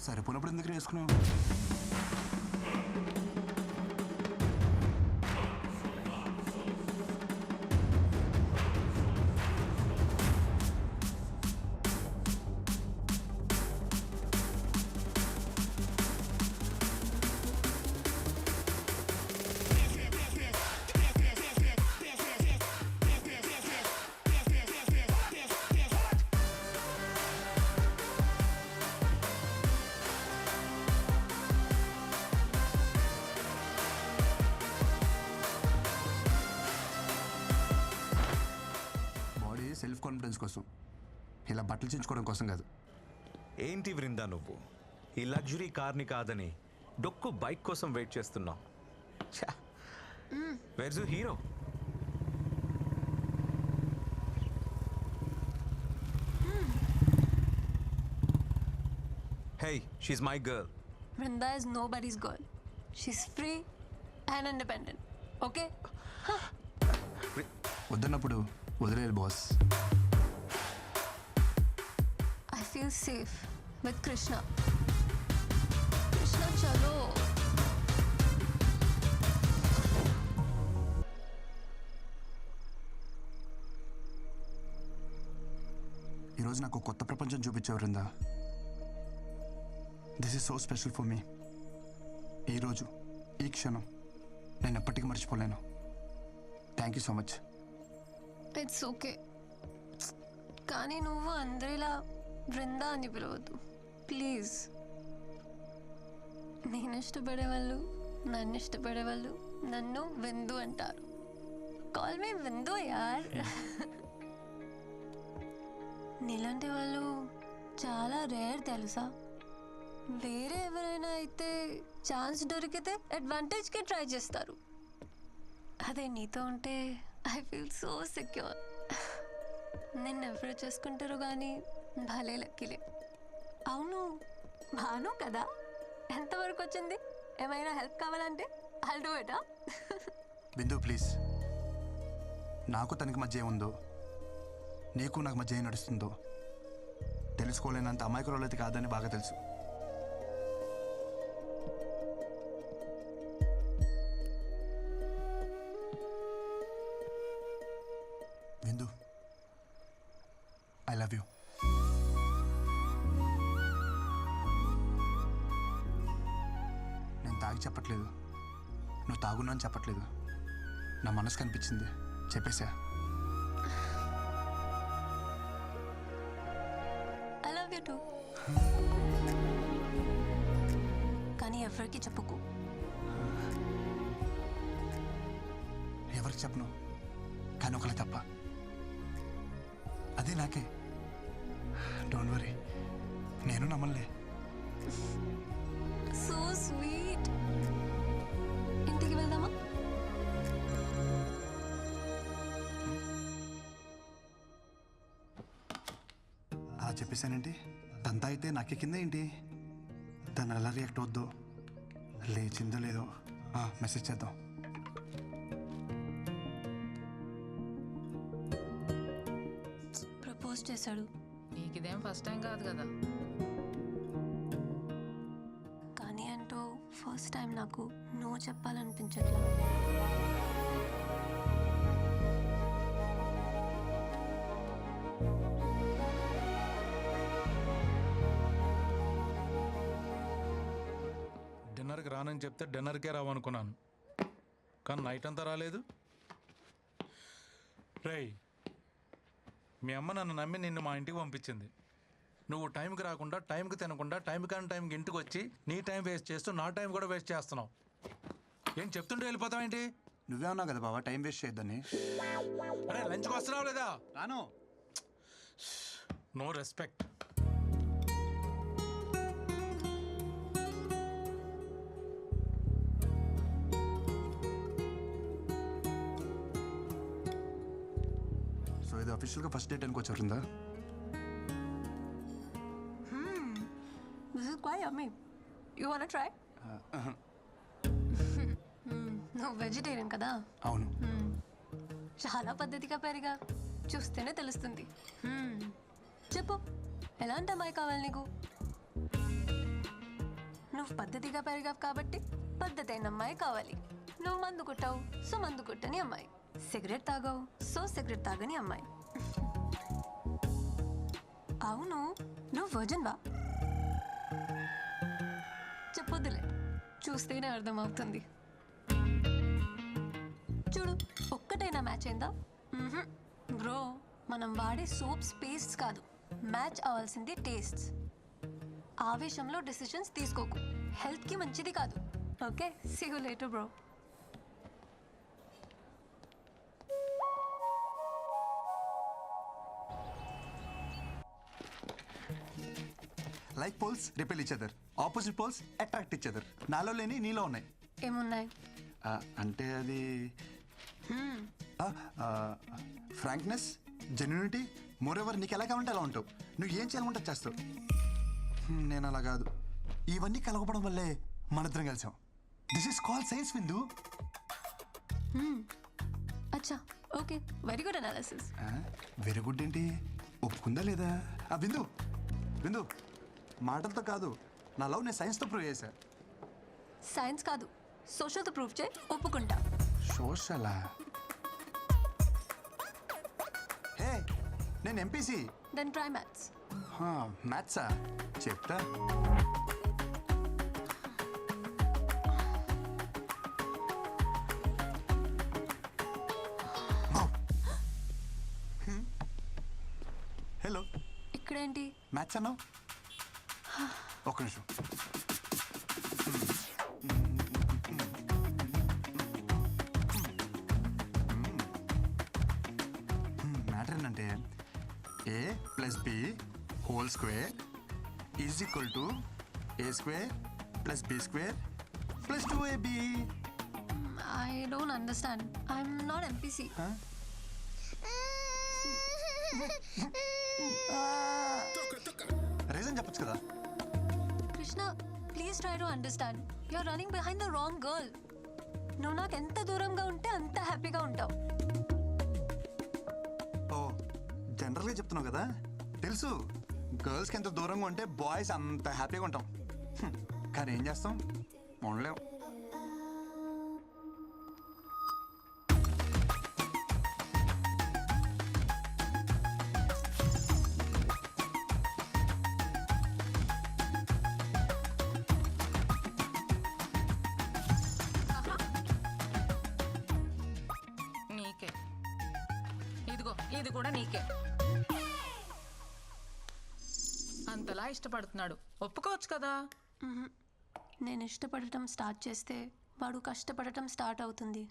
సరిపోయినప్పుడు ఎందుకు వేసుకున్నావు? Self confidence కోసం, ఇలా బట్టలు చించుకోవడం కోసం కాదు. ఏంటి వృందా నువ్వు ఈ లగ్జరీ కార్ని కాదని డొక్కు బైక్ కోసం వెయిట్ చేస్తున్నావు? Where's you hero? Hey, she's my girl. Vrinda is nobody's girl. She's free and independent. Okay? వద్దన్నప్పుడు వదిలేదు boss. I feel safe with Krishna. Krishna, chalo. ఈరోజు నాకు కొత్త ప్రపంచం చూపించావు Vrinda. This is so special for me. ఈరోజు ఈ క్షణం నేను ఎప్పటికీ మర్చిపోలేను. Thank you so much. It's okay. కానీ నువ్వు అందరిలా బృందా అని పిలవద్దు ప్లీజ్. నేను ఇష్టపడే వాళ్ళు, నన్ను ఇష్టపడే వాళ్ళు నన్ను విందు అంటారు. కాల్ మీ విందు యార్. నీలాంటి వాళ్ళు చాలా రేర్ తెలుసా. వేరే ఎవరైనా అయితే ఛాన్స్ దొరికితే అడ్వాంటేజ్కి ట్రై చేస్తారు. అదే నీతో ఉంటే ఐ ఫీల్ సో సెక్యూర్. నిన్ను ఎవరు చేసుకుంటారు కానీ భలే లక్కీలే. అవును, భాను కదా, ఎంతవరకు వచ్చింది? ఏమైనా హెల్ప్ కావాలంటే I'll do it. Bindu please. నాకు తనకి మధ్య ఏముందో, నీకు నాకు మధ్య ఏం నడుస్తుందో తెలుసుకోలేనంత అమాయకురాలైతే కాదని బాగా తెలుసు. బిందు, ఐ లవ్ యూ. నేను తాగి చెప్పట్లేదు, నువ్వు తాగున్నా అని చెప్పట్లేదు. నా మనసు కనిపించింది, చెప్పేశా. I love you too. కానీ ఎవరికి చెప్పుకో. ఎవరికి చెప్పను, కానీ ఒకరికి తప్ప. అదే నాకే. డోంట్ వరీ, నేను నమ్మలే. So sweet. ఇంటికి వెళ్దామా? అలా చెప్పేశానంటే తంతా అయితే నాకే కింద ఏంటి. తను ఎలా రియాక్ట్ అవుద్దో, లేచిందో లేదో మెసేజ్ చేద్దాం. ప్రపోజ్ చేశాడు. నీకు ఇదేం ఫస్ట్ టైం కాదు కదా. కానీ అంటూ ఫస్ట్ టైం నాకు నో చెప్పాలనిపించట్లా. డిన్నర్కి రానని చెప్తే డిన్నర్కే రావనుకున్నాను, కానీ నైట్ అంతా రాలేదు. రేయ్, మీ అమ్మ నన్ను నమ్మి నిన్ను మా ఇంటికి పంపించింది. నువ్వు టైంకి రాకుండా, టైంకి తినకుండా, టైం కానీ టైంకి ఇంటికి వచ్చి నీ టైం వేస్ట్ చేస్తూ నా టైం కూడా వేస్ట్ చేస్తున్నావు. ఏం చెప్తుంటే వెళ్ళిపోతావేంటి? నువ్వే ఉన్నావు కదా బాబా టైం వేస్ట్ చేయొద్దని. అరే లంచ్కి వస్తున్నావు లేదా? రాను. No respect. సో ఇది అఫీషియల్గా ఫస్ట్ డేట్ అనుకోవచ్చు Vrinda. This is quite yummy. You wanna try? నువ్వు వెజిటేరియన్ కదా. అవును. చాలా పద్ధతిగా పెరిగా, చూస్తేనే తెలుస్తుంది. చెప్పు, ఎలాంటి అమ్మాయి కావాలి నీకు? నువ్వు పద్ధతిగా పెరిగావు కాబట్టి పద్ధతి అయిన అమ్మాయి కావాలి. నువ్వు మందు కొట్టావు, సో మందు కొట్టని అమ్మాయి. సిగరెట్ తాగావు, సో సిగరెట్ తాగని అమ్మాయి. అవును, నువ్వు వర్జన్ వా? చెప్పొద్దులే, చూస్తేనే అర్థమవుతుంది. చూడు, ఒక్కటైనా మ్యాచ్ అయిందా? బ్రో, మనం వాడే సోప్స్ పేస్ట్స్ కాదు, మ్యాచ్ అవ్వాల్సింది టేస్ట్స్. ఆవేశంలో డెసిషన్స్ తీసుకోకు, హెల్త్కి మంచిది కాదు. Okay, see you later bro. Like poles repel each other, opposite poles attract each other. నాలో లేని నీలో ఉన్నాయి. ఏమున్నాయి? అంటే అది ఫ్రాంక్నెస్, జెన్యూనిటీ. మోర్ ఎవర్ నీకు ఎలా కావాలంటే అలా ఉంటావు. నువ్వు ఏం చేయాలంటే చేస్తావు. నేను అలా కాదు. ఇవన్నీ కలగపడం వల్లే మనిద్దరం కలిసాం. దిస్ ఈస్ కాల్ సైన్స్, విందు. అచ్చా, okay, very good analysis. Very good ఏంటి? ఒప్పుకుందా లేదా? విందు విందు, మాటలతో కాదు, నా లవ్ నేను సైన్స్తో ప్రూవ్ చేశా. సైన్స్ కాదు, సోషల్తో ప్రూఫ్ చేయి, ఒప్పుకుంటా. సోషలా? హే, నేను ఎంపీసీ. Then try maths. మ్యాథ్సా? చెప్తా. హలో, ఇక్కడేంటి? మ్యాథ్స్ అన్నావు? ఒక్క నిమిషం. మ్యాటర్ ఏంటంటే A plus B whole square is equal to A square plus B square plus 2ab. I don't understand. I'm not MPC. Reason చెప్పొచ్చు కదా. Krishna, please try to understand. You're running behind the wrong girl. నువ్వు నాకు ఎంత దూరంగా ఉంటే అంత హ్యాపీగా ఉంటావు. ఓ, జనరల్గా చెప్తున్నావు కదా. తెలుసు, గర్ల్స్కి ఎంత దూరంగా ఉంటే బాయ్స్ అంత హ్యాపీగా ఉంటాం. కానీ ఏం చేస్తాం, ఉండలేం. నీకే. ఇదిగో, ఇది కూడా నీకే. అంతలా ఇష్టపడుతున్నాడు, ఒప్పుకోవచ్చు కదా. నేను ఇష్టపడటం స్టార్ట్ చేస్తే వాడు కష్టపడటం స్టార్ట్ అవుతుంది.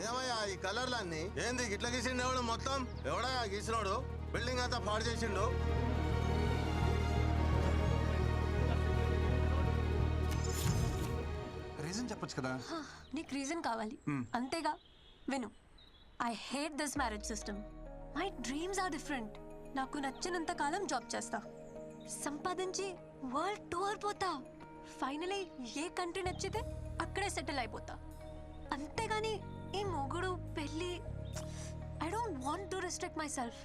ఏమయ్యా ఈ కలర్లన్నీ ఏంది ఇట్లా గీసిండు? ఎవడు మొత్తం ఎవడా గీసినోడు? బిల్డింగ్ అంతా పాడు చేసిండు. రీజన్ చెప్పొచ్చు కదా. నీకు రీజన్ కావాలి అంతేగా. విను, I hate this marriage system. My dreams are different. నాకు నచ్చినంత కాలం జాబ్ చేస్తా, సంపాదించి వరల్డ్ టూర్ పోతా, ఫైనలీ ఏ కంట్రీ నచ్చితే అక్కడే సెటిల్ అయిపోతా. అంతేగాని ఈ మొగుడు పెళ్ళి, I don't want to restrict myself.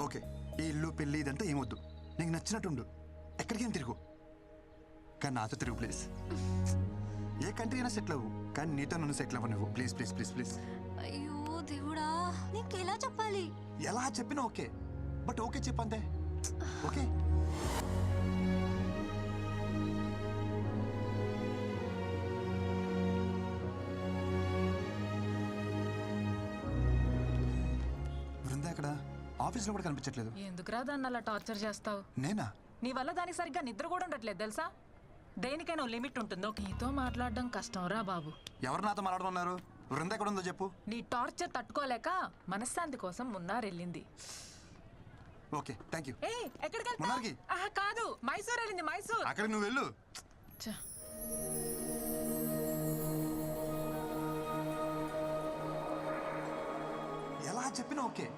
Okay, ఈ ఇల్లు పెళ్ళి ఇదంతా ఏమొద్దు. నీకు నచ్చినట్టుండు, ఎక్కడికేం తిరుగు. కానీ నాతో తిరుగు ప్లీజ్. ఏ కంట్రీ అయినా సెటిల్ అవ్వు, కానీ నీతో నన్ను సెటిల్ అవ్వనివ్వు ప్లీజ్ ప్లీజ్ ప్లీజ్ ప్లీజ్. అయ్యో దేవుడా, నీకు ఎలా చెప్పాలి? ఎలా చెప్పినా ఓకే, బట్ ఓకే చెప్పంతే. ఓకే, బృందా ఎక్కడ? ఆఫీస్లో కూడా కనిపించట్లేదు. ఎందుకురా దాన్ని అలా టార్చర్ చేస్తావు? నేనా? నీ వల్ల దానికి సరిగ్గా నిద్ర కూడా ఉండట్లేదు తెలుసా. దేనికైనా ఓ లిమిట్ ఉంటుందో. నీతో మాట్లాడడం కష్టం రా బాబు. ఎవరు నాతో మాట్లాడమన్నారు? బృందా ఎక్కడ ఉందో చెప్పు. నీ టార్చర్ తట్టుకోలేక మనశ్శాంతి కోసం మున్నార్ వెళ్ళింది. Okay, thank you. ఏ ఎక్కడికి వెళ్తావ్? మున్నార్కి? ఆహా, కాదు, మైసూర్ వెళ్ళింది, మైసూర్. అక్కడికి నువ్వు వెళ్ళు. ఛ. ఎలా చెప్పినా ఓకే,